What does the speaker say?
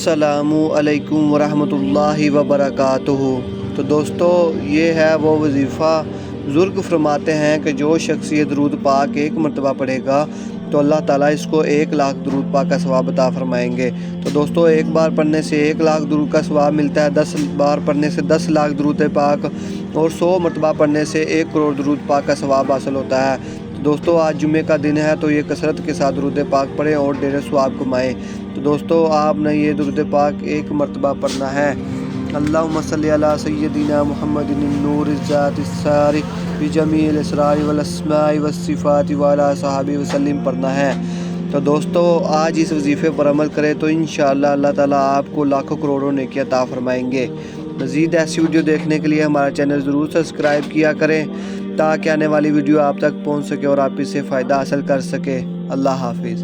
السلام علیکم ورحمۃ اللہ وبرکاتہ۔ تو دوستو یہ ہے وہ وظیفہ بزرگ فرماتے ہیں کہ جو شخص یہ درود پاک ایک مرتبہ پڑھے گا تو اللہ تعالیٰ اس کو 1,00,000 درود پاک کا ثواب عطا فرمائیں گے۔ تو دوستو ایک بار پڑھنے سے 1,00,000 درود کا ثواب ملتا ہے، 10 بار پڑھنے سے 10,00,000 درود پاک اور 100 مرتبہ پڑھنے سے 1 کروڑ درود پاک کا ثواب حاصل ہوتا ہے۔ دوستو آج جمعے کا دن ہے تو یہ کثرت کے ساتھ درود پاک پڑھیں اور ڈھیر ثواب کمائیں۔ تو دوستو آپ نے یہ درود پاک 1 مرتبہ پڑھنا ہے۔ اللہم صلی علی سیدنا محمد النور الذات الساری بجمیع الاسرار والاسماء والصفات وعلی صحابہ وسلم پڑھنا ہے۔ تو دوستو آج اس وظیفے پر عمل کریں تو انشاءاللہ اللہ تعالیٰ آپ کو لاکھوں کروڑوں نیکی عطا فرمائیں گے۔ مزید ایسی ویڈیو دیکھنے کے لیے ہمارا چینل ضرور سبسکرائب کیا کریں تاکہ آنے والی ویڈیو آپ تک پہنچ سکے اور آپ اس سے فائدہ حاصل کر سکے۔ اللہ حافظ۔